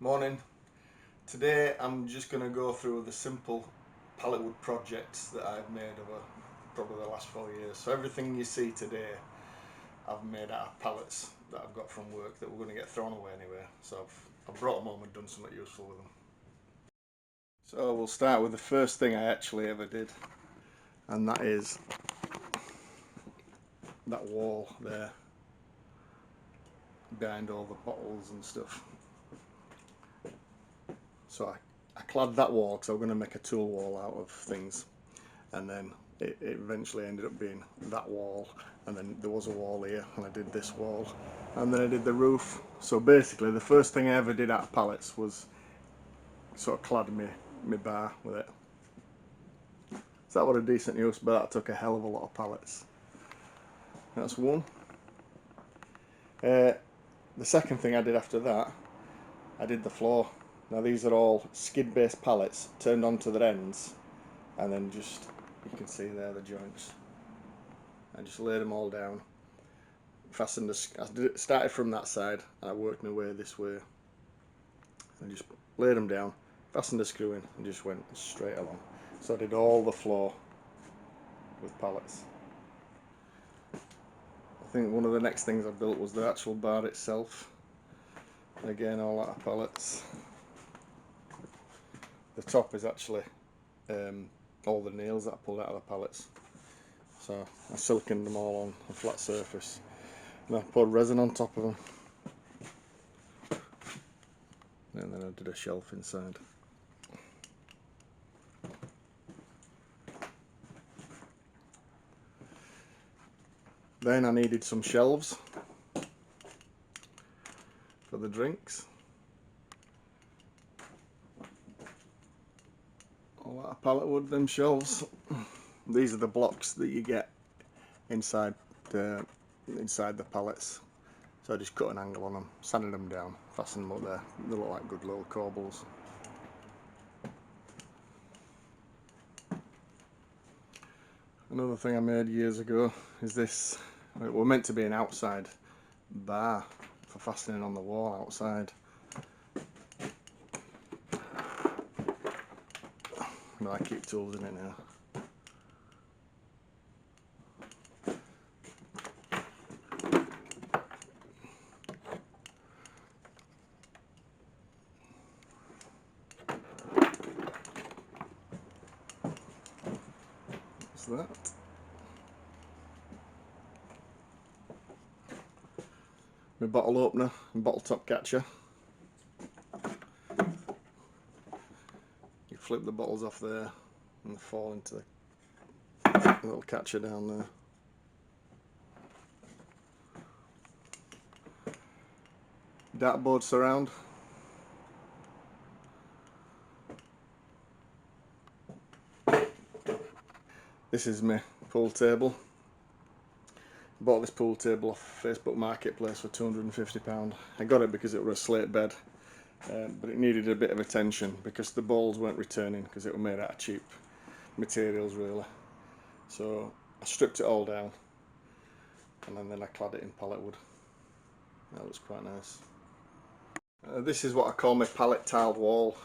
Morning. Today I'm just going to go through the simple pallet wood projects that I've made over probably the last 4 years. So everything you see today I've made out of pallets that I've got from work that we're going to get thrown away anyway. So I've brought them home and done something useful with them. So we'll start with the first thing I actually ever did, and that is that wall there behind all the bottles and stuff. So I clad that wall because I was going to make a tool wall out of things, and then it eventually ended up being that wall, and then there was a wall here and I did this wall, and then I did the roof. So basically the first thing I ever did out of pallets was sort of clad my bar with it. So that was a decent use, but that took a hell of a lot of pallets. That's one. The second thing I did after that, I did the floor. Now these are all skid based pallets turned onto their ends, and then just, you can see there the joints. I just laid them all down, fastened started from that side and I worked my way this way, and just laid them down, fastened a screw in and just went straight along. So I did all the floor with pallets. I think one of the next things I built was the actual bar itself. Again, all out of pallets. The top is actually all the nails that I pulled out of the pallets. So I siliconed them all on a flat surface, and I poured resin on top of them, and then I did a shelf inside. Then I needed some shelves for the drinks. All out of pallet wood, them shelves. These are the blocks that you get inside the pallets. So I just cut an angle on them, sanded them down, fastened them up there. They look like good little corbels. Another thing I made years ago is this. It was meant to be an outside bar for fastening on the wall outside. No, I keep tools in it now. What's that? My bottle opener and bottle top catcher. You flip the bottles off there and they fall into the little catcher down there. Dartboard surround. This is my pool table. Bought this pool table off Facebook Marketplace for £250. I got it because it was a slate bed, but it needed a bit of attention because the balls weren't returning because it was made out of cheap materials really. So I stripped it all down, and then I clad it in pallet wood. That looks quite nice. This is what I call my pallet tiled wall.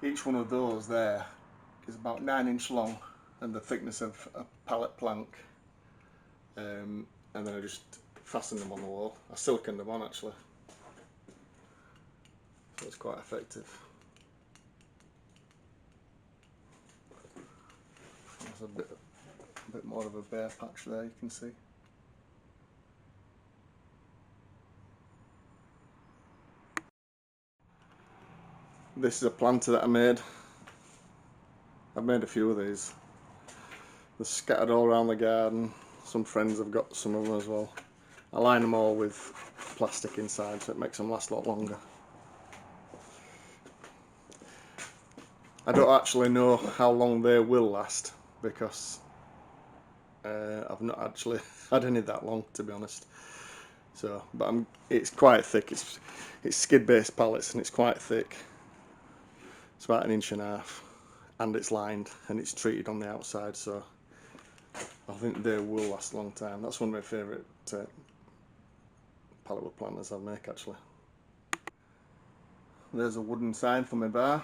Each one of those there is about 9 inch long and the thickness of a pallet plank. And then I just fastened them on the wall. I siliconed them on actually, so it's quite effective. There's a bit more of a bare patch there, you can see. This is a planter that I made. I've made a few of these. They're scattered all around the garden. Some friends have got some of them as well. I line them all with plastic inside so it makes them last a lot longer. I don't actually know how long they will last because I've not actually had any that long, to be honest. So, but it's quite thick. It's skid based pallets and it's quite thick. It's about 1.5 inches, and it's lined and it's treated on the outside, so I think they will last a long time. That's one of my favourite pallet wood planters I make actually. There's a wooden sign for my bar,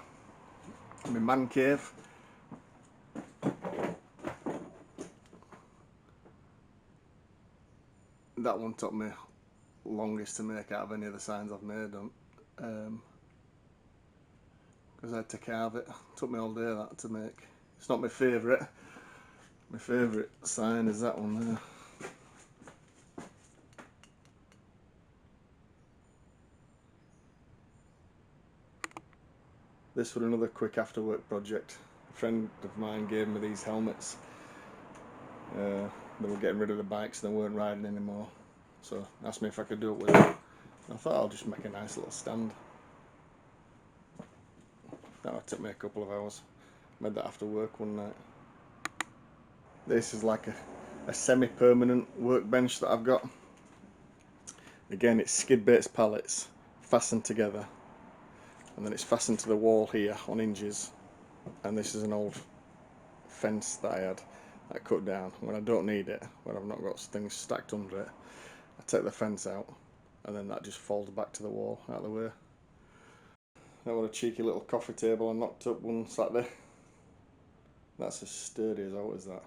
my man cave. That one took me longest to make out of any of the signs I've made, because I had to carve it. It took me all day that to make. It's not my favourite. My favourite sign is that one there. This was another quick after work project. A friend of mine gave me these helmets. They were getting rid of the bikes and they weren't riding anymore. So asked me if I could do it with them. I thought I'll just make a nice little stand. That took me a couple of hours. Made that after work one night. This is like a semi-permanent workbench that I've got. Again, it's skid-based pallets fastened together, and then it's fastened to the wall here on hinges. And this is an old fence that I had that I cut down. When I don't need it, when I've not got things stacked under it, I take the fence out, and then that just folds back to the wall out of the way. That was a cheeky little coffee table I knocked up one Saturday. That's as sturdy as always, that.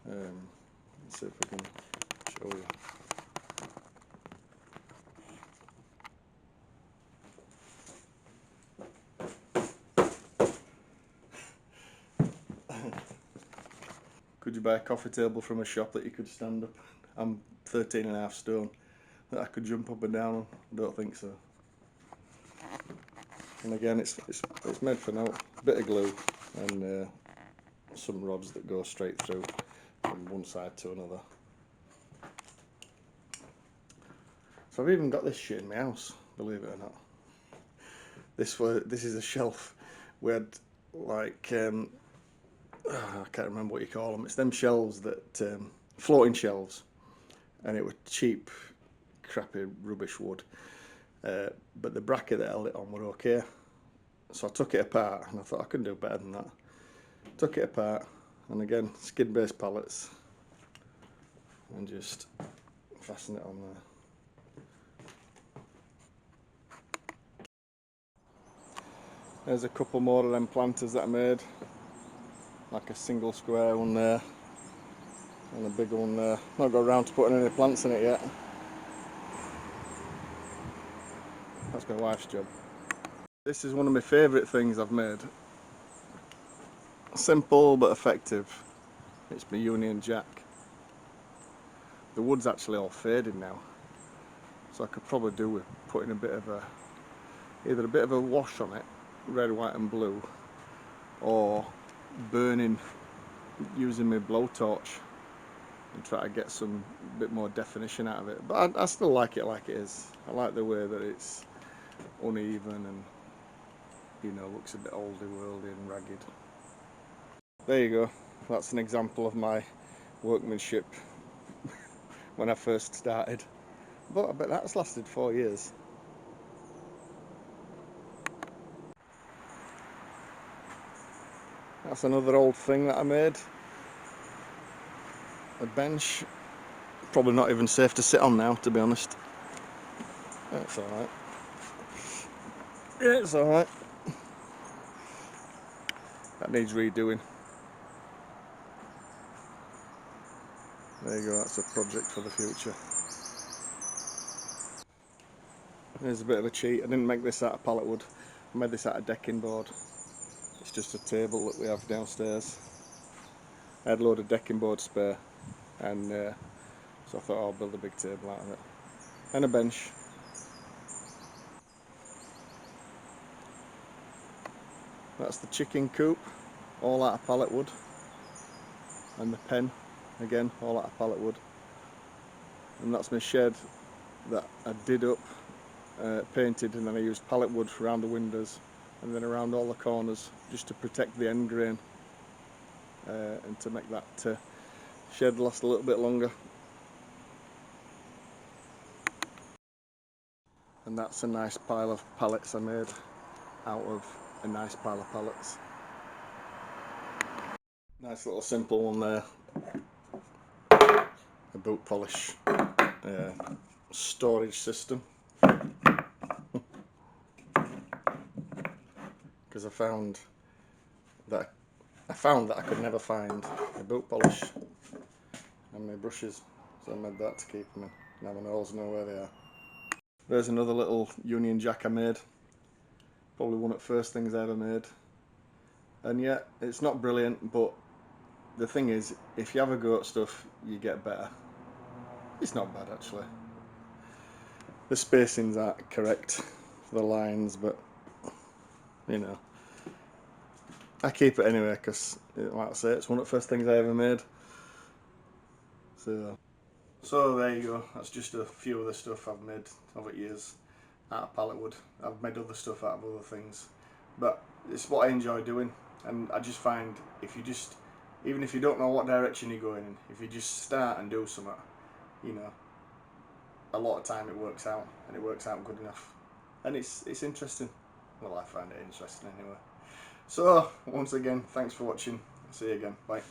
Let's see if we can show you. Could you buy a coffee table from a shop that you could stand up? I'm 13.5 stone. That I could jump up and down on? I don't think so. And again, it's made for now. A bit of glue and some rods that go straight through from one side to another. So I've even got this shit in my house, believe it or not. This is a shelf. We had like I can't remember what you call them. It's them shelves that floating shelves, and it was cheap, crappy, rubbish wood. But the bracket that held it on were okay. So I took it apart and I thought I could do better than that. Took it apart, and again, skid-based pallets, and just fasten it on there. There's a couple more of them planters that I made, like a single square one there and a bigger one there. Not got around to putting any plants in it yet. That's my wife's job. This is one of my favourite things I've made. Simple but effective. It's my Union Jack. The wood's actually all faded now, so I could probably do with putting a bit of either a bit of a wash on it, red, white and blue, or burning, using my blowtorch and try to get some bit more definition out of it. But I still like it like it is. I like the way that it's uneven and, you know, looks a bit oldie worldy and ragged. There you go. That's an example of my workmanship when I first started. But I bet that's lasted 4 years. That's another old thing that I made. A bench. Probably not even safe to sit on now, to be honest. That's alright. Yeah, it's alright. That needs redoing. There you go, that's a project for the future. There's a bit of a cheat. I didn't make this out of pallet wood. I made this out of decking board. It's just a table that we have downstairs. I had a load of decking board spare, and so I thought I'll build a big table out of it. And a bench. That's the chicken coop, all out of pallet wood. And the pen, again, all out of pallet wood. And that's my shed that I did up, painted, and then I used pallet wood around the windows and then around all the corners just to protect the end grain and to make that shed last a little bit longer. And that's a nice pile of pallets I made out of a nice pile of pallets. Nice little simple one there. A boot polish storage system. because I found that I could never find my boot polish and my brushes, so I made that to keep them in. Now my nose know where they are. There's another little Union Jack I made. Probably one of the first things I ever made. And yeah, it's not brilliant, but the thing is, if you have a go at stuff, you get better. It's not bad actually. The spacings aren't correct for the lines, but you know, I keep it anyway because, like I say, it's one of the first things I ever made. So there you go. That's just a few of the stuff I've made over years out of pallet wood. I've made other stuff out of other things, but it's what I enjoy doing. And I just find if you just, even if you don't know what direction you're going in, if you just start and do something, you know, a lot of time it works out, and it works out good enough. And it's interesting. Well, I find it interesting anyway. So once again, thanks for watching. See you again. Bye.